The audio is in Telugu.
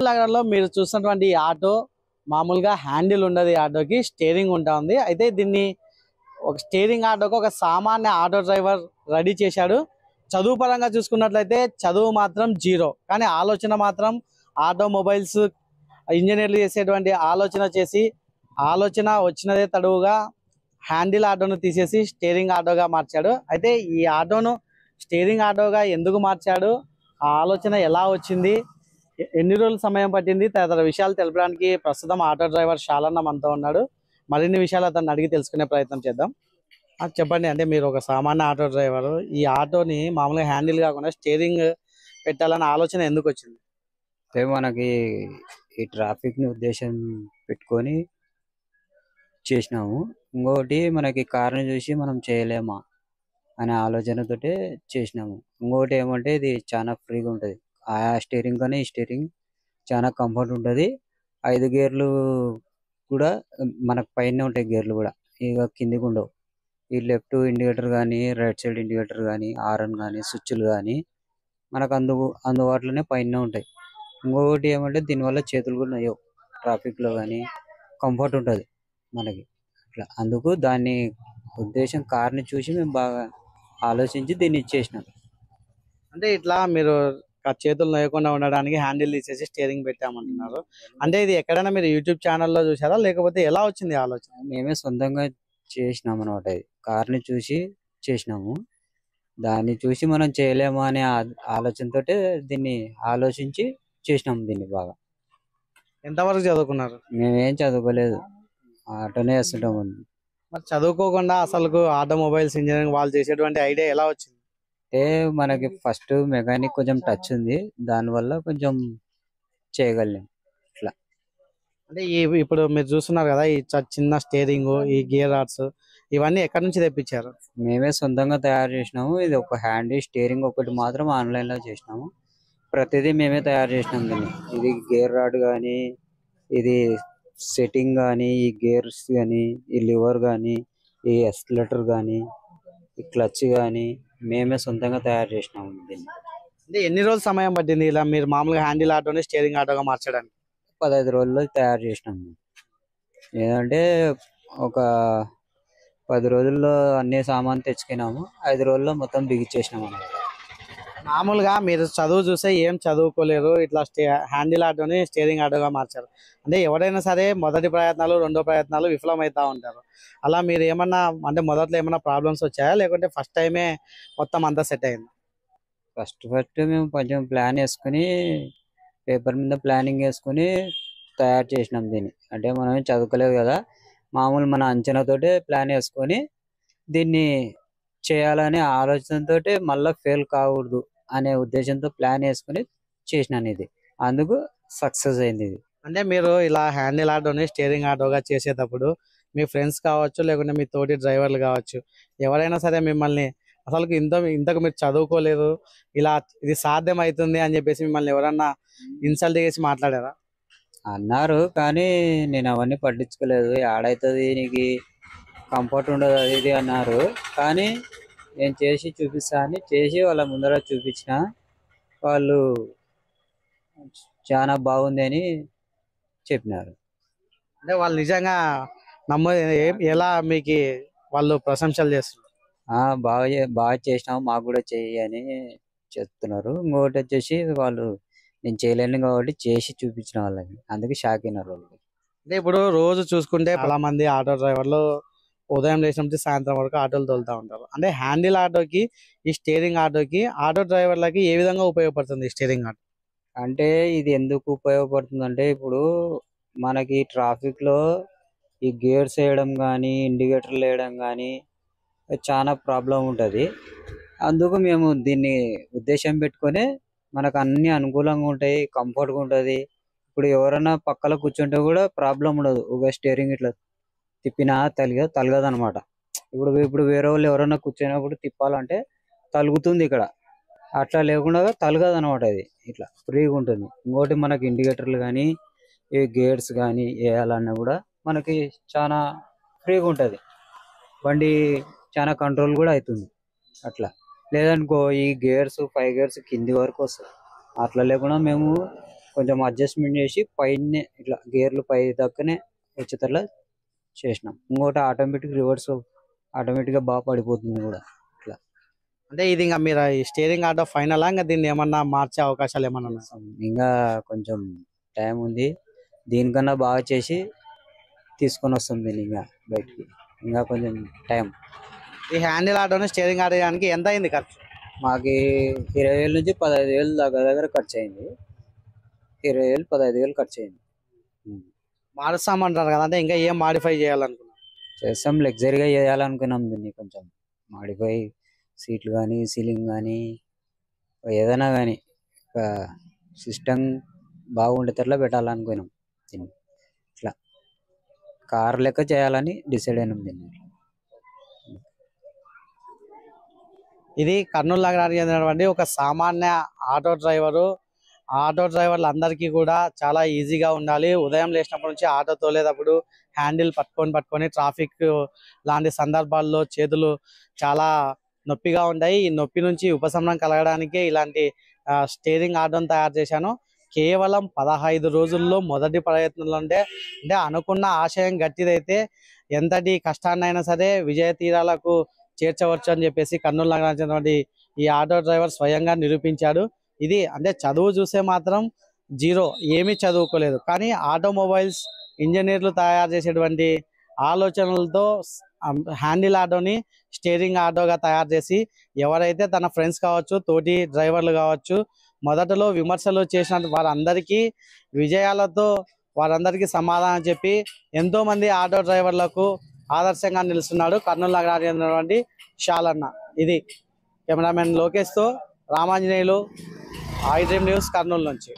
నగరంలో మీరు చూస్తున్నటువంటి ఆటో మామూలుగా హ్యాండిల్ ఉండదు, ఈ ఆటోకి స్టీరింగ్ ఉంటుంది. అయితే దీన్ని ఒక స్టీరింగ్ ఆటోకి ఒక సామాన్య ఆటో డ్రైవర్ రెడీ చేశాడు. చదువు పరంగా చూసుకున్నట్లయితే చదువు మాత్రం జీరో, కానీ ఆలోచన మాత్రం ఆటోమొబైల్స్ ఇంజనీర్లు చేసేటువంటి ఆలోచన వచ్చినదే తడువుగా హ్యాండిల్ ఆటోను తీసేసి స్టీరింగ్ ఆటోగా మార్చాడు. అయితే ఈ ఆటోను స్టీరింగ్ ఆటోగా ఎందుకు మార్చాడు, ఆ ఆలోచన ఎలా వచ్చింది, ఎన్ని రోజులు సమయం పట్టింది, తదితర విషయాలు తెలపడానికి ప్రస్తుతం ఆటో డ్రైవర్ శాలన్న మనతో ఉన్నాడు. మరిన్ని విషయాలు అతన్ని అడిగి తెలుసుకునే ప్రయత్నం చేద్దాం. చెప్పండి, అంటే మీరు ఒక సామాన్య ఆటో డ్రైవర్, ఈ ఆటోని మామూలుగా హ్యాండిల్ కాకుండా స్టీరింగ్ పెట్టాలన్న ఆలోచన ఎందుకు వచ్చింది? మనకి ఈ ట్రాఫిక్ ని ఉద్దేశం పెట్టుకొని చేసినాము. ఇంకొకటి మనకి కార్ని చూసి మనం చేయలేమా అనే ఆలోచనతోటే చేసినాము. ఇంకొకటి ఏమంటే ఇది చాలా ఫ్రీగా ఉంటది. ఆ స్టీరింగ్ కానీ ఈ స్టీరింగ్ చాలా కంఫర్ట్ ఉంటది. 5 గేర్లు కూడా మనకు పైన ఉంటాయి, గేర్లు కూడా ఇక కిందికి ఉండవు. ఈ లెఫ్ట్ ఇండికేటర్ కానీ రైట్ సైడ్ ఇండికేటర్ కానీ హారన్ కానీ స్విచ్లు కానీ మనకు అందుబాటులోనే పైన ఉంటాయి. ఇంకొకటి ఏమంటే దీనివల్ల చేతులు కూడా నొయ్యవు. ట్రాఫిక్ లో కానీ కంఫర్ట్ ఉంటది మనకి. అట్లా అందుకు దాన్ని ఉద్దేశం కార్ని చూసి మేము బాగా ఆలోచించి దీన్ని ఇచ్చేసినాం. అంటే ఇట్లా మీరు చేతులు నొయ్యకుండా ఉండడానికి హ్యాండిల్ తీసేసి స్టీరింగ్ పెట్టామంటున్నారు. అంటే ఇది ఎక్కడైనా మీరు యూట్యూబ్ ఛానల్లో చూసారా, లేకపోతే ఎలా వచ్చింది ఆలోచన? మేమే సొంతంగా చేసినాం అనమాట. ఇది కార్ని చూసి చేసినాము. దాన్ని చూసి మనం చేయలేమా అనే ఆలోచనతోటే దీన్ని ఆలోచించి చేసినాము దీన్ని బాగా. ఎంతవరకు చదువుకున్నారు? మేమేం చదువుకోలేదు, ఆటోనే వేస్తుంటాము. మరి చదువుకోకుండా అసలు ఆటోమొబైల్స్ ఇంజనీరింగ్ వాళ్ళు చేసేటువంటి ఐడియా ఎలా వచ్చింది? అంటే మనకి ఫస్ట్ మెకానిక్ కొంచెం టచ్ ఉంది, దానివల్ల కొంచెం చేయగలం ఇట్లా. అంటే ఇప్పుడు మీరు చూస్తున్నారు కదా, ఈ చిన్న స్టీరింగ్, ఈ గేర్ రాడ్స్ ఇవన్నీ ఎక్కడి నుంచి తెప్పించారు? మేమే సొంతంగా తయారు చేసినాము. ఇది ఒక హ్యాండ్ స్టీరింగ్ ఒకటి మాత్రం ఆన్లైన్ లో చేసినాము. ప్రతిదీ మేమే తయారు చేసినాం దీన్ని. ఇది గేర్ రాడ్ కానీ, ఇది సెట్టింగ్ కానీ, ఈ గేర్స్ కానీ, ఈ లివర్ కానీ, ఈ ఎస్కలేటర్ కానీ, ఈ క్లచ్ కానీ మేమే సొంతంగా తయారు చేసినాము దీన్ని. అంటే ఎన్ని రోజులు సమయం పట్టింది ఇలా మీరు మామూలుగా హ్యాండిల్ ఆటోని స్టీరింగ్ ఆటోగా మార్చడానికి? 15 రోజుల్లో తయారు చేసినాము. ఏదంటే ఒక 10 రోజుల్లో అన్ని సామాన్ తెచ్చుకున్నాము, 5 రోజుల్లో మొత్తం బిగించేసినాము అన్నమాట. మామూలుగా మీరు చదువు చూస్తే ఏం చదువుకోలేరు, ఇట్లా హ్యాండిల్ ఆటోని స్టీరింగ్ ఆటోగా మార్చారు. అంటే ఎవరైనా సరే మొదటి ప్రయత్నాలు, రెండో ప్రయత్నాలు విఫలమవుతా ఉంటారు. అలా మీరు ఏమన్నా, అంటే మొదట్లో ఏమన్నా ప్రాబ్లమ్స్ వచ్చాయా, లేకుంటే ఫస్ట్ టైమే మొత్తం అంతా సెట్ అయింది? ఫస్ట్ మేము కొంచెం ప్లాన్ వేసుకుని, పేపర్ మీద ప్లానింగ్ వేసుకుని తయారు చేసినాం దీన్ని. అంటే మనం చదువుకోలేదు కదా, మామూలు మన అంచనాతోటే ప్లాన్ వేసుకొని దీన్ని చేయాలనే ఆలోచనతో మళ్ళీ ఫెయిల్ కాకూడదు అనే ఉద్దేశంతో ప్లాన్ వేసుకుని చేసినాను ఇది. అందుకు సక్సెస్ అయింది ఇది. అంటే మీరు ఇలా హ్యాండిల్ ఆటోని స్టీరింగ్ ఆటోగా చేసేటప్పుడు మీ ఫ్రెండ్స్ కావచ్చు, లేకుంటే మీ తోటి డ్రైవర్లు కావచ్చు, ఎవరైనా సరే మిమ్మల్ని అసలు ఇంతకు మీరు చదువుకోలేదు, ఇలా ఇది సాధ్యం అవుతుంది అని చెప్పేసి మిమ్మల్ని ఎవరన్నా ఇన్సల్ట్ చేసి మాట్లాడారా? అన్నారు, కానీ నేను అవన్నీ పట్టించుకోలేదు. ఆడైతుంది నీకు కంఫర్ట్ ఉండదు అది ఇది అన్నారు, కానీ నేను చేసి చూపిస్తా అని చేసి వాళ్ళ ముందర చూపించిన. వాళ్ళు చాలా బాగుంది అని చెప్పినారు. అంటే వాళ్ళు నిజంగా ఎలా మీకు వాళ్ళు ప్రశంసలు చేస్తున్నారు? బాగా చేసినావు, మాకు కూడా చెయ్యి అని చెప్తున్నారు. ఇంకొకటి వచ్చేసి వాళ్ళు నేను చేయలేను కాబట్టి చేసి చూపించిన వాళ్ళకి, అందుకే షాక్ అయినారు వాళ్ళు. అంటే ఇప్పుడు రోజు చూసుకుంటే చాలా మంది ఆటో డ్రైవర్లు ఉదయం లేచిన నుంచి సాయంత్రం వరకు ఆటోలు తోలుతా ఉంటారు. అంటే హ్యాండిల్ ఆటోకి ఈ స్టీరింగ్ ఆటోకి ఆటో డ్రైవర్లకి ఏ విధంగా ఉపయోగపడుతుంది స్టీరింగ్ ఆటో? అంటే ఇది ఎందుకు ఉపయోగపడుతుంది అంటే, ఇప్పుడు మనకి ట్రాఫిక్ లో ఈ గేర్స్ వేయడం కానీ ఇండికేటర్లు వేయడం కానీ చాలా ప్రాబ్లం ఉంటుంది. అందుకు మేము దీన్ని ఉద్దేశం పెట్టుకొని మనకు అన్ని అనుకూలంగా ఉంటాయి, కంఫర్ట్గా ఉంటుంది. ఇప్పుడు ఎవరైనా పక్కన కూర్చుంటే కూడా ప్రాబ్లం ఉండదు. ఒక స్టీరింగ్ ఇట్లా తిప్పినా తలగదు అనమాట. ఇప్పుడు ఇప్పుడు వేరే వాళ్ళు ఎవరైనా కూర్చున్నప్పుడు తిప్పాలంటే తలుగుతుంది ఇక్కడ, అట్లా లేకుండా తలగదు అనమాట. అది ఇట్లా ఫ్రీగా ఉంటుంది. ఇంకోటి మనకి ఇండికేటర్లు కానీ ఈ గేర్స్ కానీ వేయాలన్నా కూడా మనకి చాలా ఫ్రీగా ఉంటుంది. బండి చాలా కంట్రోల్ కూడా అవుతుంది. అట్లా లేదనుకో ఈ గేర్స్ 5 గేర్స్ కింది వరకు వస్తాయి. అట్లా లేకుండా మేము కొంచెం అడ్జస్ట్మెంట్ చేసి పైనే ఇట్లా గేర్లు పై దక్కనే వచ్చేటట్లా చేసినాం. ఇంకోటి ఆటోమేటిక్ రివర్స్ ఆటోమేటిక్గా బాగా పడిపోతుంది కూడా. ఇట్లా అంటే ఇది ఇంకా మీరు ఈ స్టీరింగ్ ఆటో ఫైనల్ ఇంకా దీన్ని ఏమన్నా మార్చే అవకాశాలు ఏమన్నా ఉన్నాయా? ఇంకా కొంచెం టైం ఉంది. దీనికన్నా బాగా చేసి తీసుకొని వస్తుంది దీన్ని ఇంకా బయటికి. ఇంకా కొంచెం టైం. ఈ హ్యాండిల్ ఆటోని స్టీరింగ్ ఆటో చేయడానికి ఎంత అయింది ఖర్చు? మాకు 20,000 నుంచి 15,000 దగ్గర ఖర్చు అయింది. 20,000 15,000 ఖర్చు అయింది. మారుస్తామంటారు కదా, అంటే ఇంకా ఏం మాడిఫై చేయాలనుకున్నాం? చేస్తాం, లగ్జరీగా చేయాలనుకున్నాం దీన్ని. కొంచెం మాడిఫై సీట్లు కానీ సీలింగ్ కానీ ఏదైనా కానీ సిస్టమ్ బాగుండేటట్లా పెట్టాలనుకున్నాం దీన్ని. ఇట్లా కార్ లెక్క చేయాలని డిసైడ్ అయినాం దీన్ని. ఇది కర్నూలు నగరానికి చెందినటువంటి ఒక సామాన్య ఆటో డ్రైవరు. ఆటో డ్రైవర్లు అందరికీ కూడా చాలా ఈజీగా ఉండాలి. ఉదయం లేచినప్పటి నుంచి ఆటో తోలేటప్పుడు హ్యాండిల్ పట్టుకొని ట్రాఫిక్ లాంటి సందర్భాల్లో చేతులు చాలా నొప్పిగా ఉంటాయి. ఈ నొప్పి నుంచి ఉపశమనం కలగడానికి ఇలాంటి స్టీరింగ్ ఆటోని తయారు చేశాను. కేవలం 15 రోజుల్లో మొదటి ప్రయత్నంలో అంటే అనుకున్న ఆశయం గట్టిదైతే ఎంతటి కష్టాన్నైనా సరే విజయ తీరాలకు చేర్చవచ్చు అని చెప్పేసి కర్నూలు నగరానికి చెందినటువంటి ఈ ఆటో డ్రైవర్ స్వయంగా నిరూపించాడు. ఇది అంటే చదువు చూస్తే మాత్రం జీరో, ఏమీ చదువుకోలేదు. కానీ ఆటోమొబైల్స్ ఇంజనీర్లు తయారు చేసేటువంటి ఆలోచనలతో హ్యాండిల్ ఆటోని స్టీరింగ్ ఆటోగా తయారు చేసి ఎవరైతే తన ఫ్రెండ్స్ కావచ్చు, తోటి డ్రైవర్లు కావచ్చు, మొదటలో విమర్శలు చేసిన వారందరికీ విజయాలతో వారందరికీ సమాధానం చెప్పి ఎంతో మంది ఆటో డ్రైవర్లకు ఆదర్శంగా నిలుస్తున్నాడు కర్నూలు నగరానికి చెందినటువంటి శాలన్న. ఇది కెమెరామెన్ లోకేష్తో Ramanjaneyulu, I Dream News, Kurnool నుంచి.